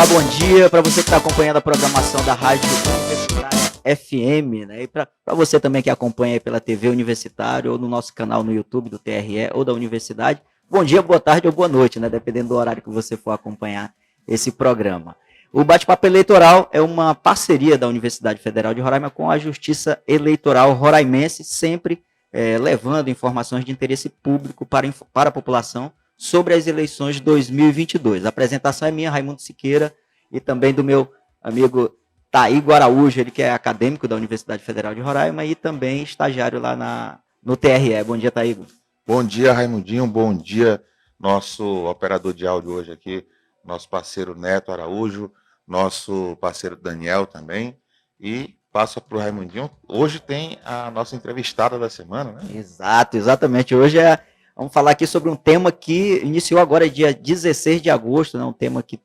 Olá, bom dia para você que está acompanhando a programação da Rádio Universitária FM, né? E para você também que acompanha aí pela TV Universitária ou no nosso canal no YouTube do TRE ou da Universidade. Bom dia, boa tarde ou boa noite, né? Dependendo do horário que você for acompanhar esse programa. O Bate-Papo Eleitoral é uma parceria da Universidade Federal de Roraima com a Justiça Eleitoral Roraimense, sempre levando informações de interesse público para a população sobre as eleições de 2022. A apresentação é minha, Raimundo Siqueira, e também do meu amigo Taígo Araújo, ele que é acadêmico da Universidade Federal de Roraima e também estagiário lá no TRE. Bom dia, Taígo. Bom dia, Raimundinho. Bom dia, nosso operador de áudio hoje aqui, nosso parceiro Neto Araújo, nosso parceiro Daniel também. E passa para o Raimundinho. Hoje tem a nossa entrevistada da semana, né? Exatamente. Hoje vamos falar aqui sobre um tema que iniciou agora dia 16 de agosto, né? Um tema que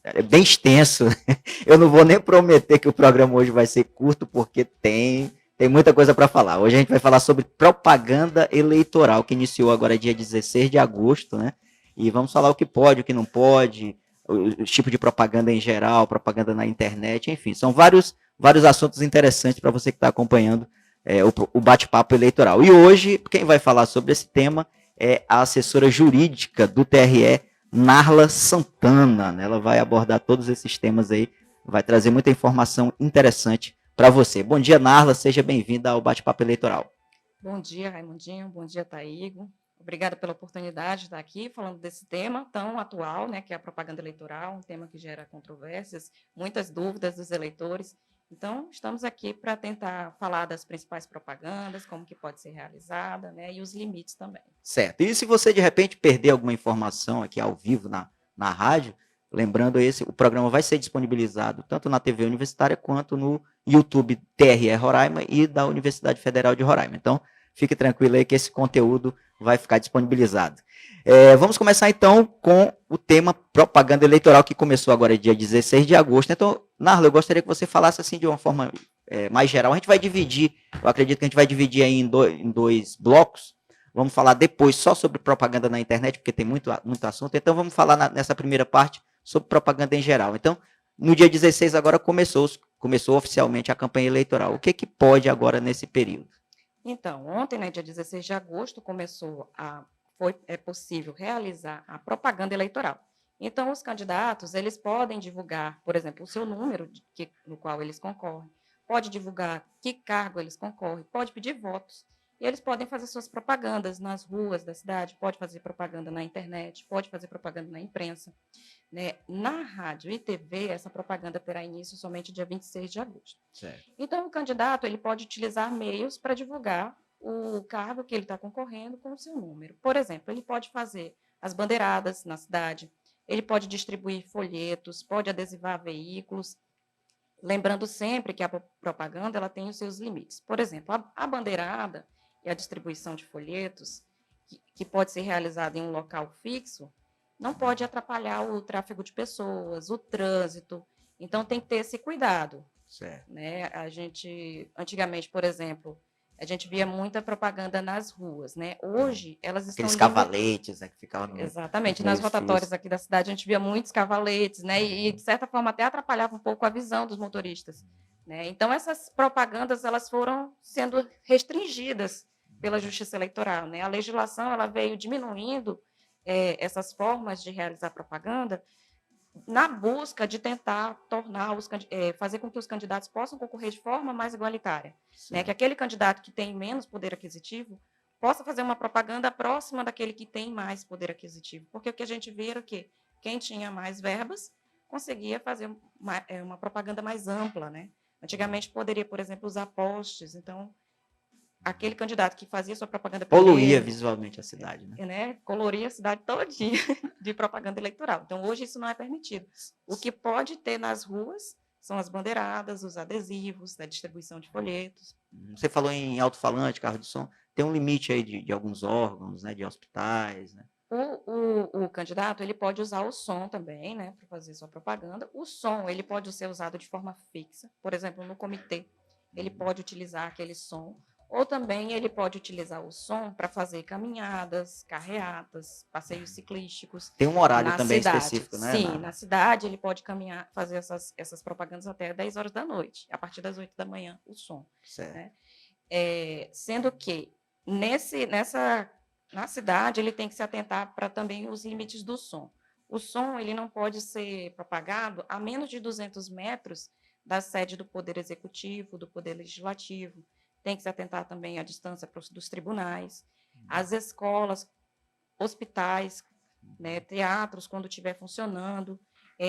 é bem extenso. Eu não vou nem prometer que o programa hoje vai ser curto, porque tem muita coisa para falar. Hoje a gente vai falar sobre propaganda eleitoral, que iniciou agora dia 16 de agosto, né? E vamos falar o que pode, o que não pode, o tipo de propaganda em geral, propaganda na internet, enfim, são vários assuntos interessantes para você que está acompanhando o bate-papo eleitoral. E hoje, quem vai falar sobre esse tema é a assessora jurídica do TRE, Narla Santana, né? Ela vai abordar todos esses temas aí, vai trazer muita informação interessante para você. Bom dia, Narla, seja bem-vinda ao Bate-Papo Eleitoral. Bom dia, Raimundinho, bom dia, Taígo. Obrigada pela oportunidade de estar aqui falando desse tema tão atual, né, que é a propaganda eleitoral, um tema que gera controvérsias, muitas dúvidas dos eleitores. Então, estamos aqui para tentar falar das principais propagandas, como que pode ser realizada, né, e os limites também. Certo. E se você, de repente, perder alguma informação aqui ao vivo na rádio, lembrando o programa vai ser disponibilizado tanto na TV Universitária quanto no YouTube TRE Roraima e da Universidade Federal de Roraima. Então, fique tranquilo aí que esse conteúdo vai ficar disponibilizado. Vamos começar, então, com o tema propaganda eleitoral, que começou agora dia 16 de agosto. Então, Narla, eu gostaria que você falasse assim de uma forma mais geral. A gente vai dividir, eu acredito que a gente vai dividir aí em dois blocos. Vamos falar depois só sobre propaganda na internet, porque tem muito assunto. Então, vamos falar nessa primeira parte sobre propaganda em geral. Então, no dia 16 agora começou oficialmente a campanha eleitoral. O que pode agora nesse período? Então, ontem, né, dia 16 de agosto, é possível realizar a propaganda eleitoral. Então, os candidatos, eles podem divulgar, por exemplo, o seu número no qual eles concorrem, pode divulgar que cargo eles concorrem, pode pedir votos, e eles podem fazer suas propagandas nas ruas da cidade, pode fazer propaganda na internet, pode fazer propaganda na imprensa, né? Na rádio e TV, essa propaganda terá início somente dia 26 de agosto. Certo. Então, o candidato ele pode utilizar meios para divulgar o cargo que ele está concorrendo com o seu número. Por exemplo, ele pode fazer as bandeiradas na cidade, ele pode distribuir folhetos, pode adesivar veículos, lembrando sempre que a propaganda ela tem os seus limites. Por exemplo, a bandeirada e a distribuição de folhetos, que pode ser realizada em um local fixo, não pode atrapalhar o tráfego de pessoas, o trânsito. Então, tem que ter esse cuidado. Certo. Né? Antigamente, por exemplo, a gente via muita propaganda nas ruas, né? Hoje, elas estão... Aqueles cavaletes, né, que ficavam... Exatamente. Nas rotatórias aqui da cidade, a gente via muitos cavaletes, né? E, de certa forma, até atrapalhava um pouco a visão dos motoristas. Né? Então, essas propagandas elas foram sendo restringidas pela Justiça Eleitoral. Né? A legislação ela veio diminuindo essas formas de realizar propaganda na busca de tentar fazer com que os candidatos possam concorrer de forma mais igualitária. Né? Que aquele candidato que tem menos poder aquisitivo possa fazer uma propaganda próxima daquele que tem mais poder aquisitivo. Porque o que a gente vê era que quem tinha mais verbas conseguia fazer uma propaganda mais ampla. Né? Antigamente poderia, por exemplo, usar postes. Então, aquele candidato que fazia sua propaganda poluía visualmente a cidade, né? Coloria a cidade todinha de propaganda eleitoral. Então, hoje isso não é permitido. O que pode ter nas ruas são as bandeiradas, os adesivos, a distribuição de folhetos. Você falou em alto-falante, carro de som, tem um limite aí de alguns órgãos, né, de hospitais, né? O candidato ele pode usar o som também, né, para fazer sua propaganda. O som ele pode ser usado de forma fixa, por exemplo, no comitê, ele pode utilizar aquele som. ou também ele pode utilizar o som para fazer caminhadas, carreatas, passeios ciclísticos Tem um horário na também cidade. específico, né? Sim, na cidade ele pode caminhar, fazer essas propagandas até 10 horas da noite, a partir das 8 da manhã, o som. Certo. Né? Sendo que na cidade ele tem que se atentar para também os limites do som. O som ele não pode ser propagado a menos de 200 metros da sede do Poder Executivo, do Poder Legislativo. Tem que se atentar também à distância dos tribunais, às escolas, hospitais, né, teatros, quando estiver funcionando.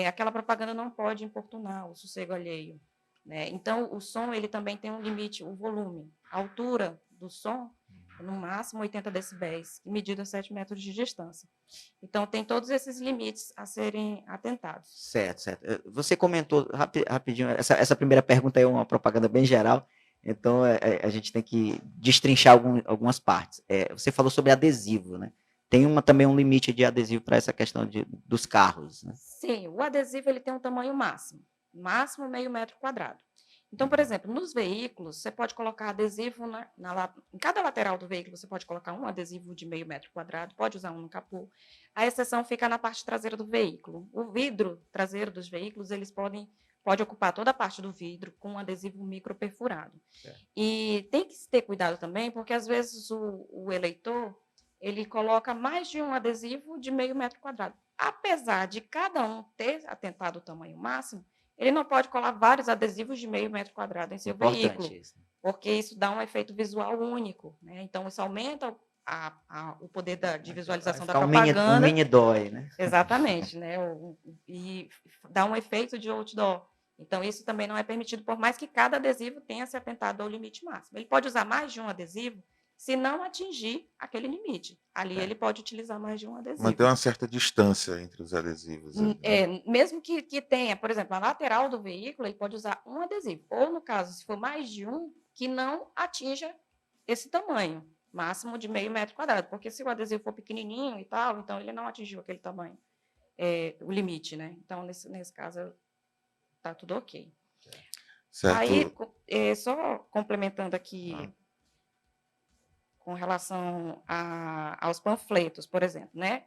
Aquela propaganda não pode importunar o sossego alheio. Né? Então, o som ele também tem um limite, o volume, a altura do som, no máximo 80 decibéis, medido a 7 metros de distância. Então, tem todos esses limites a serem atentados. Certo, certo. Você comentou rapidinho, essa primeira pergunta é uma propaganda bem geral, então a gente tem que destrinchar algumas partes. Você falou sobre adesivo, né? Tem também um limite de adesivo para essa questão dos carros, né? Sim, o adesivo ele tem um tamanho máximo meio metro quadrado. Então, por exemplo, nos veículos, você pode colocar adesivo em cada lateral do veículo, você pode colocar um adesivo de meio metro quadrado, pode usar um no capô. A exceção fica na parte traseira do veículo. O vidro traseiro dos veículos, pode ocupar toda a parte do vidro com um adesivo microperfurado. E tem que se ter cuidado também, porque às vezes o eleitor, ele coloca mais de um adesivo de meio metro quadrado. Apesar de cada um ter atentado o tamanho máximo, ele não pode colar vários adesivos de meio metro quadrado em seu veículo, Isso. porque isso dá um efeito visual único. Né? Então, isso aumenta o poder de visualização da propaganda. Um mini dói, né? Exatamente, né? E dá um efeito de outdoor. Então, isso também não é permitido, por mais que cada adesivo tenha se atentado ao limite máximo. Ele pode usar mais de um adesivo, se não atingir aquele limite. Ali ele pode utilizar mais de um adesivo. Manter uma certa distância entre os adesivos. Mesmo que tenha, por exemplo, a lateral do veículo, ele pode usar um adesivo. Ou, no caso, se for mais de um, que não atinja esse tamanho máximo de meio metro quadrado. Porque se o adesivo for pequenininho e tal, então ele não atingiu aquele tamanho, o limite, né? Então, nesse caso, está tudo ok. Certo. Aí, só complementando aqui, com relação aos panfletos, por exemplo, né?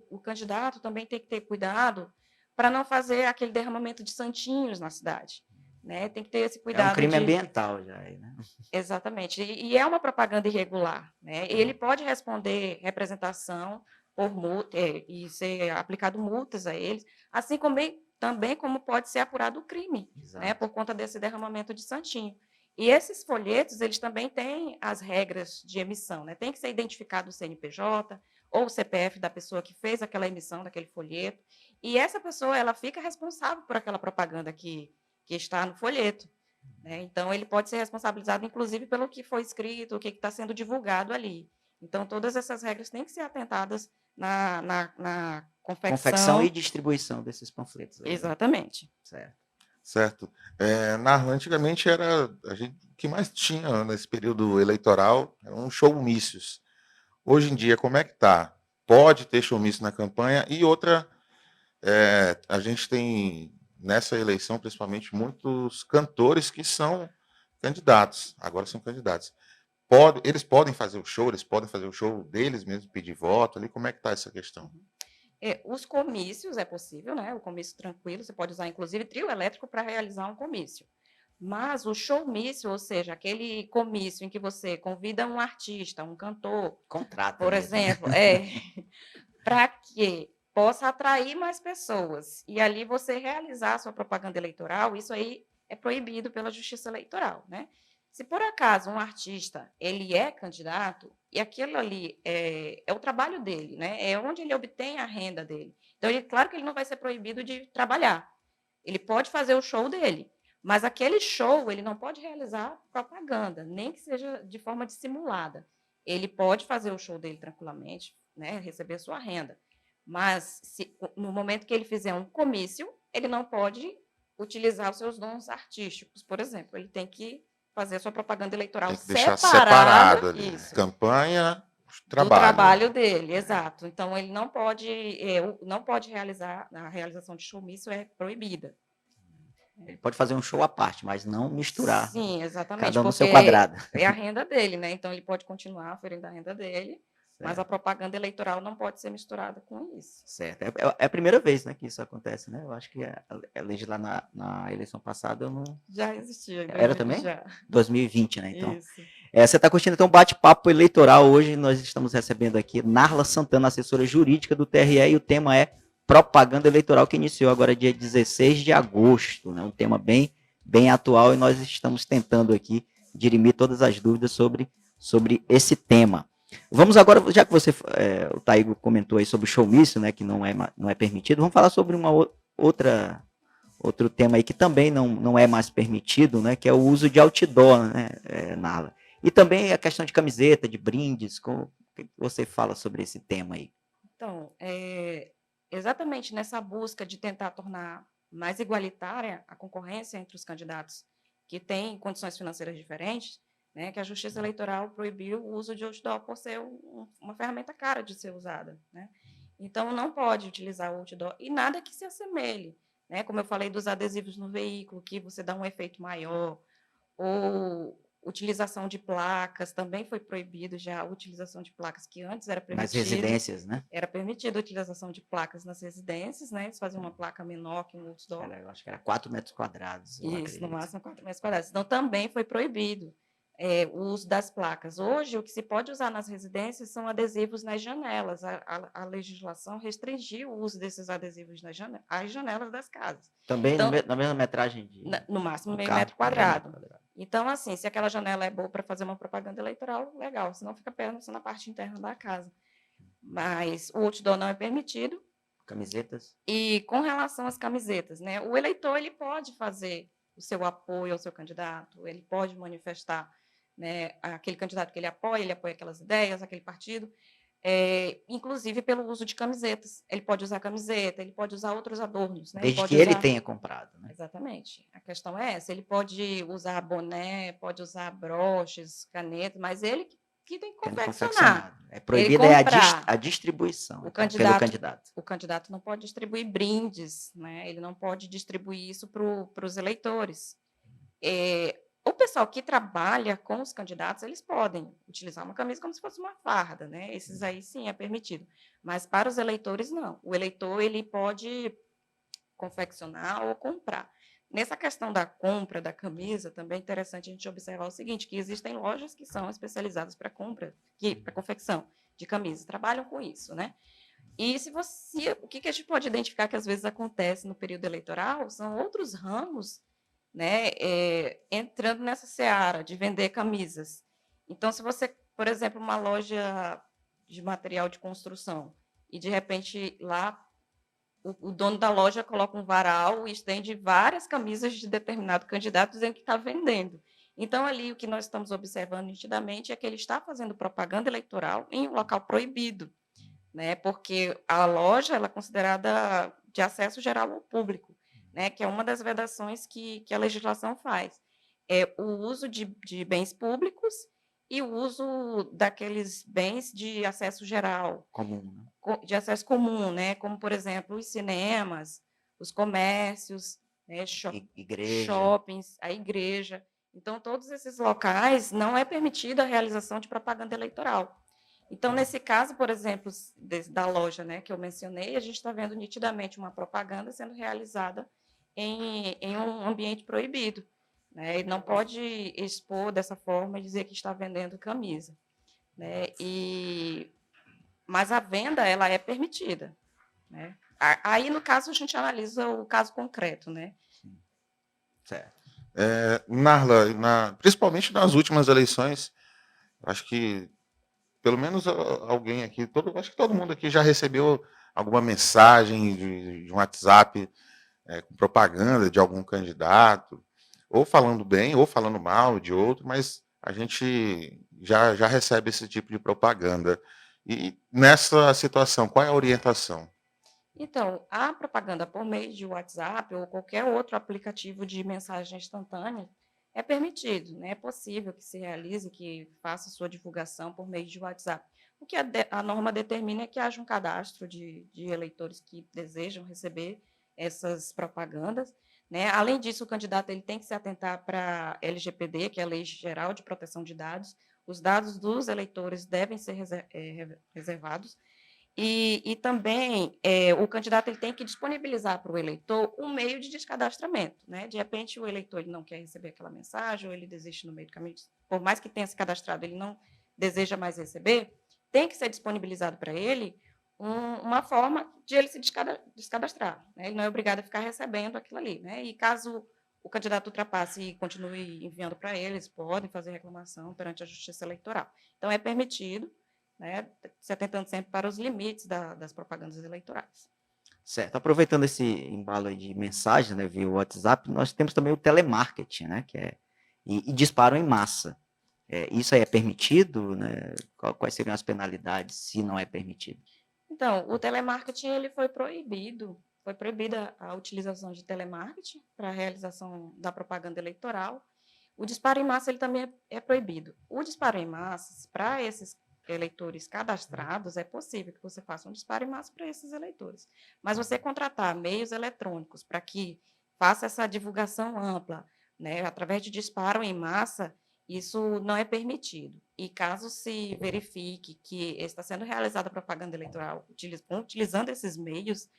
O candidato também tem que ter cuidado para não fazer aquele derramamento de santinhos na cidade. Né? Tem que ter esse cuidado. É um crime ambiental já, né? Exatamente. E é uma propaganda irregular. Né? Ele pode responder representação por multa e ser aplicado multas a eles, assim também como pode ser apurado o crime, né? Por conta desse derramamento de santinho. E esses folhetos, eles também têm as regras de emissão, né? Tem que ser identificado o CNPJ ou o CPF da pessoa que fez aquela emissão daquele folheto. E essa pessoa, ela fica responsável por aquela propaganda que está no folheto. Né? Então, ele pode ser responsabilizado, inclusive, pelo que foi escrito, o que está sendo divulgado ali. Então, todas essas regras têm que ser atentadas na confecção e distribuição desses panfletos. Aí, exatamente. Né? Certo. Antigamente era o que mais tinha nesse período eleitoral eram showmícios. Hoje em dia, como é que está? Pode ter showmício na campanha e outra, a gente tem nessa eleição principalmente muitos cantores que são candidatos, agora são candidatos. Eles podem fazer o show deles mesmo, pedir voto ali, como é que está essa questão? Os comícios é possível, né? O comício tranquilo, você pode usar, inclusive, trio elétrico para realizar um comício. Mas o showmício, ou seja, aquele comício em que você convida um artista, um cantor, por exemplo, para que possa atrair mais pessoas e ali você realizar a sua propaganda eleitoral, isso aí é proibido pela Justiça Eleitoral, né? Se por acaso um artista ele é candidato e aquilo ali é o trabalho dele, né? É onde ele obtém a renda dele. Então, claro que ele não vai ser proibido de trabalhar. Ele pode fazer o show dele, mas aquele show ele não pode realizar propaganda, nem que seja de forma dissimulada. Ele pode fazer o show dele tranquilamente, né? Receber sua renda. Mas no momento que ele fizer um comício, ele não pode utilizar os seus dons artísticos, por exemplo. Ele tem que fazer a sua propaganda eleitoral tem que deixar separado ali. Isso. Campanha, trabalho. Do trabalho dele, exato. Então, ele não pode realizar, a realização de showmício é proibida. Ele pode fazer um show à parte, mas não misturar, Sim, exatamente, cada um no porque seu quadrado. é a renda dele, né? Então ele pode continuar oferindo a renda dele, mas a Certo. propaganda eleitoral não pode ser misturada com isso. Certo. É a primeira vez, né, que isso acontece, né? Eu acho que a legislar na eleição passada eu não. Já existia, Era inclusive, também? já. 2020, né? Então. Isso. Você está curtindo então um bate-papo eleitoral. Hoje nós estamos recebendo aqui Narla Santana, assessora jurídica do TRE, e o tema é propaganda eleitoral, que iniciou agora dia 16 de agosto, né? Um tema bem atual, e nós estamos tentando aqui dirimir todas as dúvidas sobre esse tema. Vamos agora, já que o Taigo comentou aí sobre o showmício, né, que não é permitido, vamos falar sobre uma outro tema aí que também não é mais permitido, né, que é o uso de outdoor, né, Narla. E também a questão de camiseta, de brindes, o que você fala sobre esse tema aí? Então, exatamente nessa busca de tentar tornar mais igualitária a concorrência entre os candidatos que têm condições financeiras diferentes, né, que a Justiça Eleitoral proibiu o uso de outdoor por ser uma ferramenta cara de ser usada, né? Então, não pode utilizar o outdoor e nada que se assemelhe, né? Como eu falei dos adesivos no veículo, que você dá um efeito maior, ou utilização de placas, também foi proibido já a utilização de placas, que antes era Nas permitido. residências, né? Era permitida a utilização de placas nas residências, né? Eles faziam uma placa menor que um outdoor. Eu acho que era 4 metros quadrados. Isso, no máximo 4 metros quadrados. Então, também foi proibido o uso das placas. Hoje, o que se pode usar nas residências são adesivos nas janelas. A legislação restringiu o uso desses adesivos às janelas das casas. Também Então, na mesma metragem no máximo meio carro, metro quadrado. Então, assim, se aquela janela é boa para fazer uma propaganda eleitoral, legal, senão fica apenas na parte interna da casa. Mas o outdoor não é permitido. Camisetas? E com relação às camisetas, né, o eleitor ele pode fazer o seu apoio ao seu candidato, ele pode manifestar, né, aquele candidato que ele apoia aquelas ideias, aquele partido, inclusive pelo uso de camisetas. Ele pode usar camiseta, ele pode usar outros adornos. Né? Desde ele que ele tenha comprado. Né? Exatamente. A questão é essa. Ele pode usar boné, pode usar broches, canetas, mas ele que tem que confeccionar. É proibida a distribuição pelo candidato. O candidato não pode distribuir brindes, né? Ele não pode distribuir isso para os eleitores. O pessoal que trabalha com os candidatos, eles podem utilizar uma camisa como se fosse uma farda, né? Esses aí sim é permitido. Mas para os eleitores, não. O eleitor ele pode confeccionar ou comprar. Nessa questão da compra da camisa, também é interessante a gente observar o seguinte, que existem lojas que são especializadas para para confecção de camisas, trabalham com isso, né? E o que a gente pode identificar que às vezes acontece no período eleitoral são outros ramos, né, entrando nessa seara de vender camisas. Então, se você, por exemplo, uma loja de material de construção, e de repente lá o dono da loja coloca um varal e estende várias camisas de determinado candidato dizendo que está vendendo. Então, ali, o que nós estamos observando nitidamente é que ele está fazendo propaganda eleitoral em um local proibido, né? Porque a loja ela é considerada de acesso geral ao público, né? Que é uma das vedações que a legislação faz. É o uso de bens públicos e o uso daqueles bens de acesso geral. Comum, né? De acesso comum, né? Como, por exemplo, os cinemas, os comércios, né? Shoppings, a igreja. Então, todos esses locais não é permitida a realização de propaganda eleitoral. Então, nesse caso, por exemplo, da loja, né, que eu mencionei, a gente está vendo nitidamente uma propaganda sendo realizada em um ambiente proibido. Né? E não pode expor dessa forma e dizer que está vendendo camisa. Né? Mas a venda ela é permitida. Né? Aí, no caso, a gente analisa o caso concreto. Né? Certo. Narla, principalmente nas últimas eleições, acho que pelo menos alguém aqui, acho que todo mundo aqui já recebeu alguma mensagem de um WhatsApp com propaganda de algum candidato, ou falando bem, ou falando mal de outro, mas a gente já recebe esse tipo de propaganda. E nessa situação, qual é a orientação? Então, a propaganda por meio de WhatsApp ou qualquer outro aplicativo de mensagem instantânea é permitido, né? É possível que se realize, que faça sua divulgação por meio de WhatsApp. O que a norma determina é que haja um cadastro de eleitores que desejam receber essas propagandas, né? Além disso, o candidato ele tem que se atentar para a LGPD, que é a Lei Geral de Proteção de Dados. Os dados dos eleitores devem ser reservados. E também o candidato ele tem que disponibilizar para o eleitor um meio de descadastramento, né? De repente, o eleitor ele não quer receber aquela mensagem, ou ele desiste no meio do caminho, por mais que tenha se cadastrado, ele não deseja mais receber, tem que ser disponibilizado para ele uma forma de ele se descadastrar, né? Ele não é obrigado a ficar recebendo aquilo ali, né? E caso o candidato ultrapasse e continue enviando para eles, podem fazer reclamação perante a Justiça Eleitoral. Então, é permitido, né, se atentando sempre para os limites das propagandas eleitorais. Certo. Aproveitando esse embalo aí de mensagens, né, via WhatsApp, nós temos também o telemarketing, né, que é e disparo em massa. Isso aí é permitido, né? Quais seriam as penalidades se não é permitido? Então, o telemarketing ele foi proibida a utilização de telemarketing para a realização da propaganda eleitoral. O disparo em massa ele também é proibido. O disparo em massa, para esses eleitores cadastrados, é possível que você faça um disparo em massa para esses eleitores. Mas você contratar meios eletrônicos para que faça essa divulgação ampla, né, através de disparo em massa, isso não é permitido. E caso se verifique que está sendo realizada propaganda eleitoral utilizando esses meios,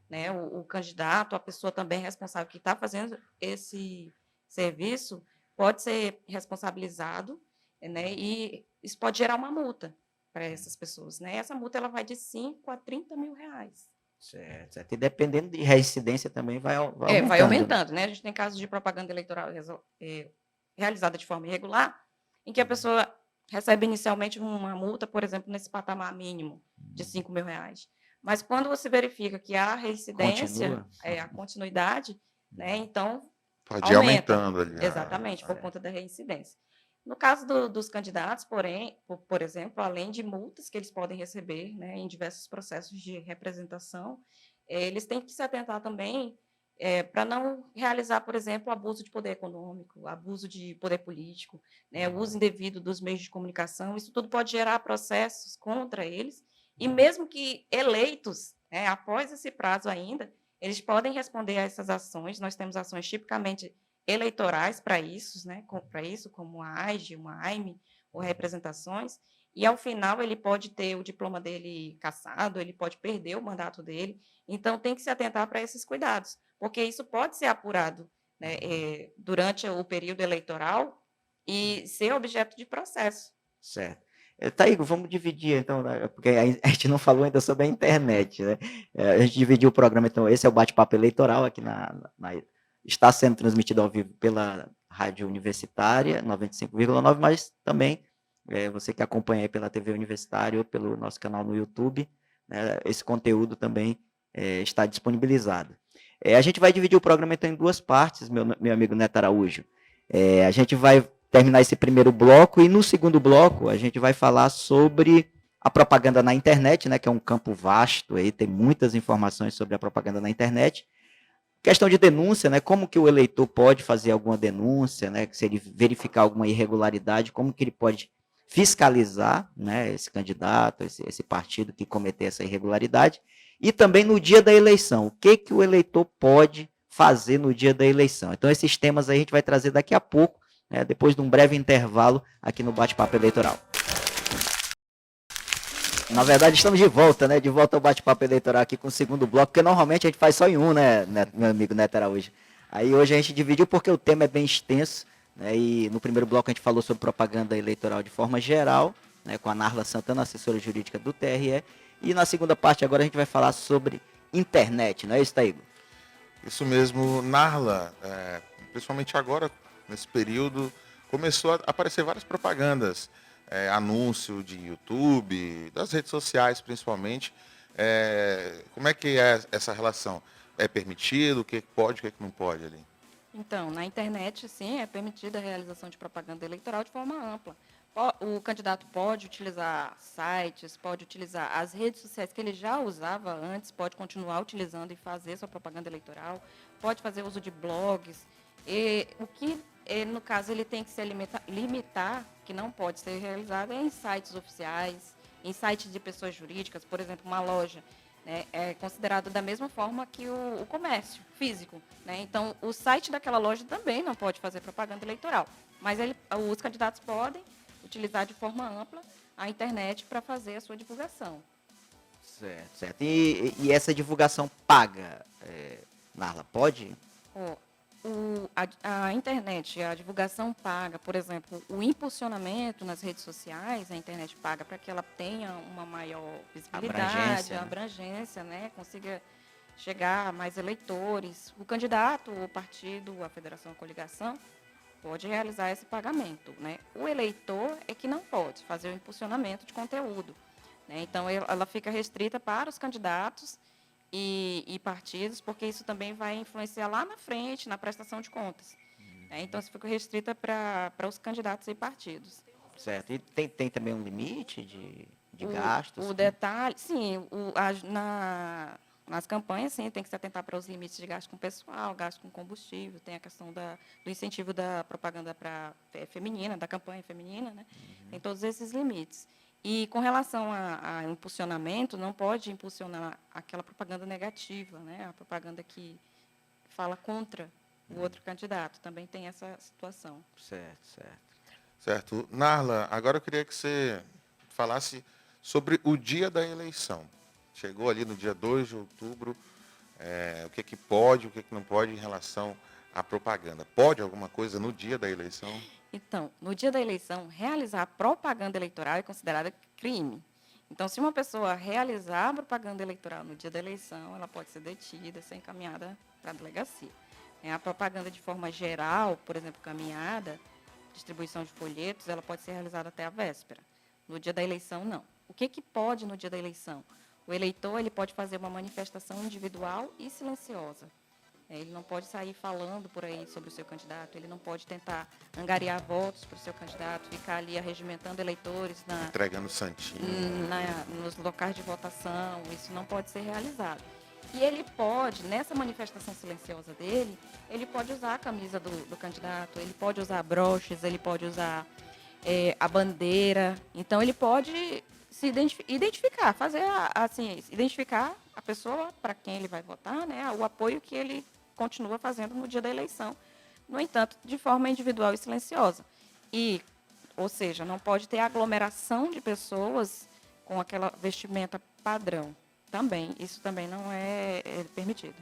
né, o candidato, a pessoa também responsável que está fazendo esse serviço, pode ser responsabilizado, né, e isso pode gerar uma multa para essas pessoas. Né? Essa multa ela vai de 5 a 30 mil reais. Certo, certo. E dependendo de reincidência também vai aumentando. Vai aumentando, né? A gente tem casos de propaganda eleitoral realizada de forma irregular, em que a pessoa recebe inicialmente uma multa, por exemplo, nesse patamar mínimo de 5 mil reais. Mas quando você verifica que há reincidência, a continuidade, né? Então, pode ir aumentando ali. Exatamente, por conta da reincidência. No caso dos candidatos, porém, por exemplo, além de multas que eles podem receber, né, em diversos processos de representação, eles têm que se atentar também para não realizar, por exemplo, abuso de poder econômico, abuso de poder político, né, o uso indevido dos meios de comunicação. Isso tudo pode gerar processos contra eles, e mesmo que eleitos, né, após esse prazo ainda, eles podem responder a essas ações. Nós temos ações tipicamente eleitorais para isso, né, como a AIGE, uma AIME, ou representações, e ao final ele pode ter o diploma dele cassado, ele pode perder o mandato dele, então tem que se atentar para esses cuidados, porque isso pode ser apurado, né, durante o período eleitoral e ser objeto de processo. Certo. Taígo, vamos dividir, então, né, porque a gente não falou ainda sobre a internet, né? A gente dividiu o programa, então, esse é o bate-papo eleitoral aqui está sendo transmitido ao vivo pela Rádio Universitária 95,9, mas também você que acompanha aí pela TV Universitária ou pelo nosso canal no YouTube, né, esse conteúdo também está disponibilizado. A gente vai dividir o programa então em duas partes, meu amigo Neto Araújo. A gente vai terminar esse primeiro bloco e no segundo bloco a gente vai falar sobre a propaganda na internet, né, que é um campo vasto, aí tem muitas informações sobre a propaganda na internet. Questão de denúncia, né? Como que o eleitor pode fazer alguma denúncia, né? Se ele verificar alguma irregularidade, como que ele pode fiscalizar, né? Esse candidato, esse partido que cometer essa irregularidade. E também no dia da eleição, o que que o eleitor pode fazer no dia da eleição. Então esses temas aí a gente vai trazer daqui a pouco, né? Depois de um breve intervalo aqui no Bate-Papo Eleitoral. Na verdade, estamos de volta, né? De volta ao bate-papo eleitoral aqui com o segundo bloco, porque normalmente a gente faz só em um, né, meu amigo Neto Araújo? Aí hoje a gente dividiu porque o tema é bem extenso, né? E no primeiro bloco a gente falou sobre propaganda eleitoral de forma geral, né? Com a Narla Santana, assessora jurídica do TRE. E na segunda parte agora a gente vai falar sobre internet, não é isso, Taígo? Isso mesmo, Narla, principalmente agora, nesse período, começou a aparecer várias propagandas. Anúncio de YouTube, das redes sociais principalmente. Como é que é essa relação? É permitido? O que pode, o que não pode ali? Então, na internet, sim, é permitida a realização de propaganda eleitoral de forma ampla. O candidato pode utilizar sites, pode utilizar as redes sociais que ele já usava antes, pode continuar utilizando e fazer sua propaganda eleitoral, pode fazer uso de blogs. E o que, no caso, ele tem que se limitar, que não pode ser realizado, em sites oficiais, em sites de pessoas jurídicas, por exemplo, uma loja né, é considerado da mesma forma que o comércio físico, né? Então, o site daquela loja também não pode fazer propaganda eleitoral, mas os candidatos podem utilizar de forma ampla a internet para fazer a sua divulgação. Certo, certo. E essa divulgação paga, Narla, pode? Ó, a internet, a divulgação paga, por exemplo, o impulsionamento nas redes sociais, a internet paga para que ela tenha uma maior visibilidade, Abrangência, né? abrangência, né? Consiga chegar a mais eleitores. O candidato, o partido, a federação, a coligação, pode realizar esse pagamento, né? O eleitor é que não pode fazer o impulsionamento de conteúdo, né? Então, ela fica restrita para os candidatos e partidos, porque isso também vai influenciar lá na frente, na prestação de contas, né? Então, isso fica restrita para os candidatos e partidos. Certo. E tem também um limite de gastos? O detalhe, sim, nas campanhas, sim, tem que se atentar para os limites de gasto com pessoal, gasto com combustível, tem a questão do incentivo da propaganda feminina, da campanha feminina, né? Tem todos esses limites. E com relação a impulsionamento, não pode impulsionar aquela propaganda negativa, né? A propaganda que fala contra o outro candidato, também tem essa situação. Certo, certo. Certo. Narla, agora eu queria que você falasse sobre o dia da eleição. Chegou ali no dia 2 de outubro, o que pode, o que não pode em relação à propaganda. Pode alguma coisa no dia da eleição? Então, no dia da eleição, realizar propaganda eleitoral é considerada crime. Então, se uma pessoa realizar propaganda eleitoral no dia da eleição, ela pode ser detida, ser encaminhada para a delegacia. A propaganda de forma geral, por exemplo, caminhada, distribuição de folhetos, ela pode ser realizada até a véspera. No dia da eleição, não. O que pode no dia da eleição? O eleitor ele pode fazer uma manifestação individual e silenciosa. Ele não pode sair falando por aí sobre o seu candidato, ele não pode tentar angariar votos para o seu candidato, ficar ali arregimentando eleitores Entregando santinho. nos locais de votação, isso não pode ser realizado. E ele pode, nessa manifestação silenciosa dele, ele pode usar a camisa do candidato, ele pode usar broches, ele pode usar a bandeira. Então, ele pode se identificar, identificar a pessoa para quem ele vai votar, né, o apoio que ele continua fazendo no dia da eleição. No entanto, de forma individual e silenciosa. Ou seja, não pode ter aglomeração de pessoas com aquela vestimenta padrão. Também, isso também não é permitido.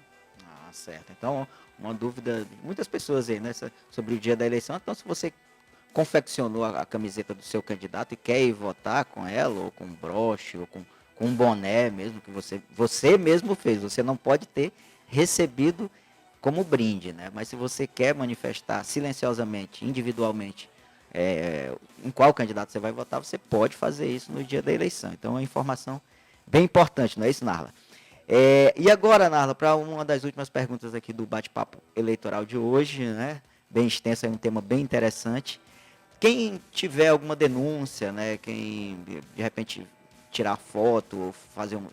Ah, certo. Então, uma dúvida de muitas pessoas aí, né, sobre o dia da eleição. Então, se você confeccionou a camiseta do seu candidato e quer ir votar com ela, ou com um broche, ou com um boné mesmo, que você mesmo fez, você não pode ter recebido como brinde, né? Mas se você quer manifestar silenciosamente, individualmente, em qual candidato você vai votar, você pode fazer isso no dia da eleição. Então, é uma informação bem importante, não é isso, Narla? E agora, Narla, para uma das últimas perguntas aqui do bate-papo eleitoral de hoje, né? Bem extensa, é um tema bem interessante. Quem tiver alguma denúncia, né? Quem de repente tirar foto ou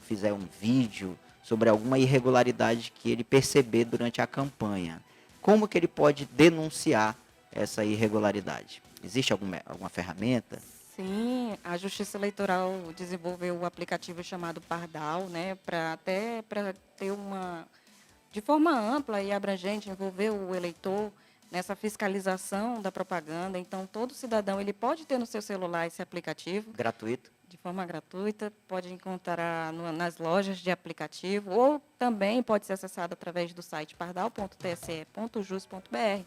fizer um vídeo sobre alguma irregularidade que ele perceber durante a campanha, como que ele pode denunciar essa irregularidade? Existe alguma ferramenta? Sim, a Justiça Eleitoral desenvolveu um aplicativo chamado Pardal, né, para ter de forma ampla e abrangente, envolver o eleitor nessa fiscalização da propaganda. Então, todo cidadão ele pode ter no seu celular esse aplicativo. Gratuito? De forma gratuita, pode encontrar nas lojas de aplicativo ou também pode ser acessado através do site pardal.tse.jus.br.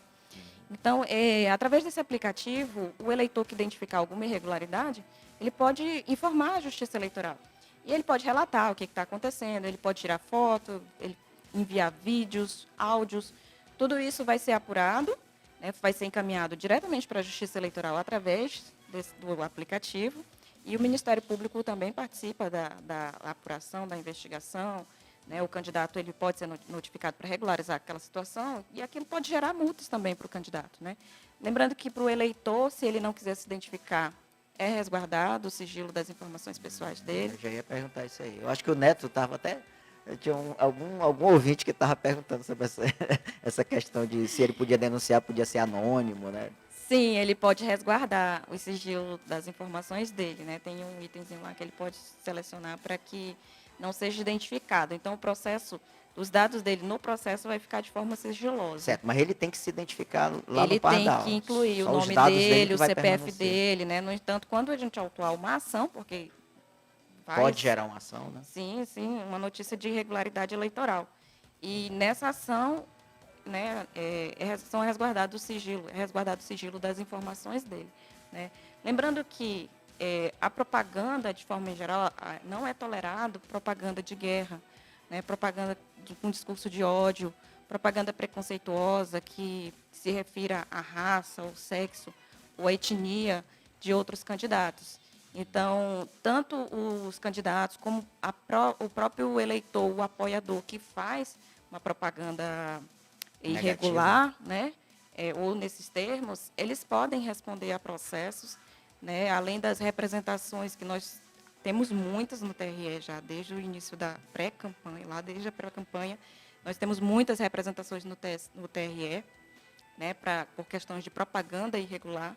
Então, através desse aplicativo, o eleitor que identificar alguma irregularidade, ele pode informar a Justiça Eleitoral. E ele pode relatar o que está acontecendo, ele pode tirar foto, ele enviar vídeos, áudios. Tudo isso vai ser apurado, né, vai ser encaminhado diretamente para a Justiça Eleitoral através do aplicativo. E o Ministério Público também participa da apuração, da investigação. Né, o candidato ele pode ser notificado para regularizar aquela situação e aquilo pode gerar multas também para o candidato. Né? Lembrando que para o eleitor, se ele não quiser se identificar, é resguardado o sigilo das informações pessoais dele. Eu já ia perguntar isso aí. Eu acho que o Neto estava até... Tinha algum ouvinte que estava perguntando sobre essa questão de se ele podia denunciar, podia ser anônimo, né? Sim, ele pode resguardar o sigilo das informações dele. Né? Tem um itemzinho lá que ele pode selecionar para que não seja identificado. Então, o processo, os dados dele no processo vai ficar de forma sigilosa. Certo, mas ele tem que se identificar lá Ele no Pardal. tem que incluir Só o os nome dados dele, que o vai CPF permanecer. dele, né? No entanto, quando a gente autuar uma ação, porque Pode gerar uma ação, né? Sim, uma notícia de irregularidade eleitoral. E nessa ação, né, são resguardado o sigilo das informações dele, né? Lembrando que a propaganda, de forma geral, não é tolerado propaganda de guerra, né, propaganda com discurso de ódio, propaganda preconceituosa que se refira à raça, ao sexo ou à etnia de outros candidatos. Então, tanto os candidatos como o próprio eleitor, o apoiador que faz uma propaganda irregular, né, ou nesses termos, eles podem responder a processos, né, além das representações que nós temos muitas no TRE já desde o início da pré-campanha, desde a pré-campanha, nós temos muitas representações no TRE, né, por questões de propaganda irregular,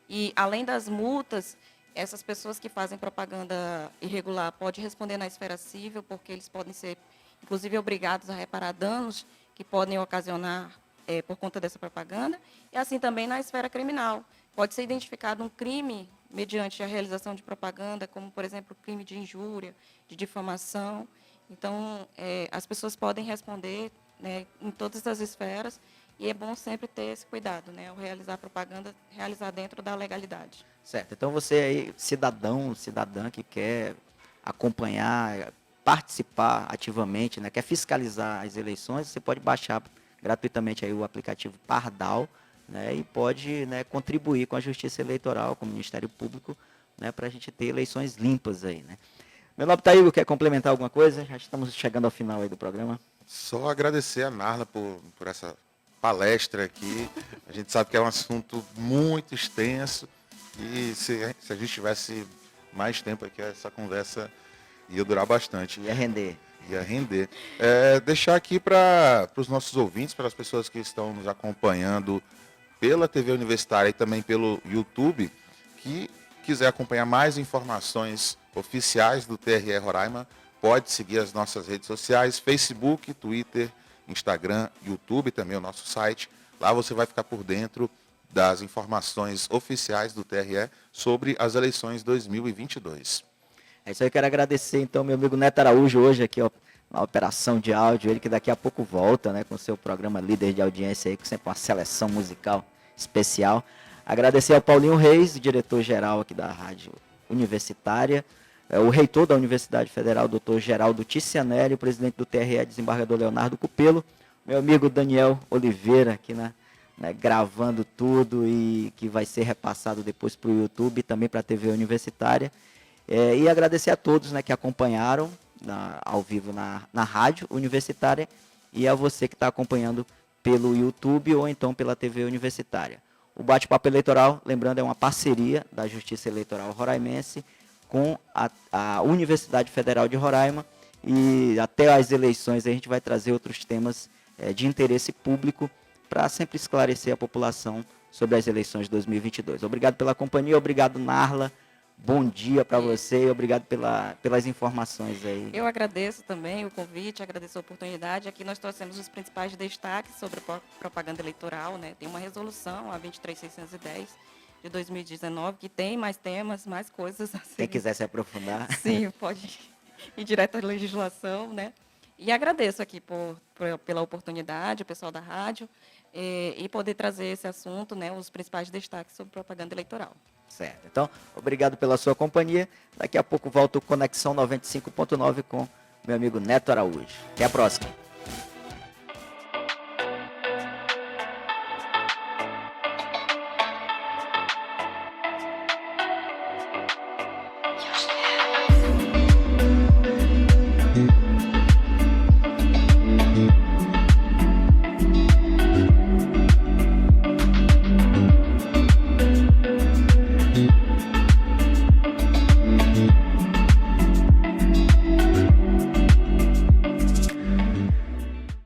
e além das multas, essas pessoas que fazem propaganda irregular podem responder na esfera civil, porque eles podem ser, inclusive, obrigados a reparar danos que podem ocasionar por conta dessa propaganda, e assim também na esfera criminal. Pode ser identificado um crime mediante a realização de propaganda, como, por exemplo, crime de injúria, de difamação. Então, as pessoas podem responder, né, em todas as esferas, e é bom sempre ter esse cuidado, né, ao realizar propaganda, realizar dentro da legalidade. Certo. Então, você aí, cidadã que quer acompanhar, participar ativamente, né, quer fiscalizar as eleições, você pode baixar gratuitamente aí o aplicativo Pardal, né, e pode, né, contribuir com a Justiça Eleitoral, com o Ministério Público, né, para a gente ter eleições limpas aí, né. Meu nome tá aí, quer complementar alguma coisa? Já estamos chegando ao final aí do programa. Só agradecer a Narla por essa palestra aqui. A gente sabe que é um assunto muito extenso e se a gente tivesse mais tempo aqui, essa conversa ia durar bastante. Ia render. Deixar aqui para os nossos ouvintes, para as pessoas que estão nos acompanhando pela TV Universitária e também pelo YouTube, que quiser acompanhar mais informações oficiais do TRE Roraima, pode seguir as nossas redes sociais, Facebook, Twitter, Instagram, YouTube, também o nosso site. Lá você vai ficar por dentro das informações oficiais do TRE sobre as eleições 2022. É isso aí, eu quero agradecer então meu amigo Neto Araújo hoje aqui, ó, na operação de áudio, ele que daqui a pouco volta, né, com o seu programa Líder de Audiência aí, com sempre uma seleção musical especial. Agradecer ao Paulinho Reis, diretor-geral aqui da Rádio Universitária, o reitor da Universidade Federal, doutor Geraldo Ticianelli, o presidente do TRE, desembargador Leonardo Cupelo, meu amigo Daniel Oliveira, aqui gravando tudo e que vai ser repassado depois para o YouTube e também para a TV Universitária. E agradecer a todos, né, que acompanharam ao vivo na Rádio Universitária e a você que está acompanhando pelo YouTube ou então pela TV Universitária. O Bate-Papo Eleitoral, lembrando, é uma parceria da Justiça Eleitoral Roraimense com a Universidade Federal de Roraima, e até as eleições a gente vai trazer outros temas de interesse público para sempre esclarecer a população sobre as eleições de 2022. Obrigado pela companhia, obrigado Narla, bom dia para você e obrigado pelas informações aí. Eu agradeço também o convite, agradeço a oportunidade. Aqui nós trouxemos os principais destaques sobre propaganda eleitoral, né? Tem uma resolução, a 23610, de 2019, que tem mais temas, mais coisas. Assim. Quem quiser se aprofundar. Sim, pode ir direto à legislação, né? E agradeço aqui pela oportunidade, o pessoal da rádio, e poder trazer esse assunto, né, os principais destaques sobre propaganda eleitoral. Certo. Então, obrigado pela sua companhia. Daqui a pouco volto Conexão 95.9 com meu amigo Neto Araújo. Até a próxima.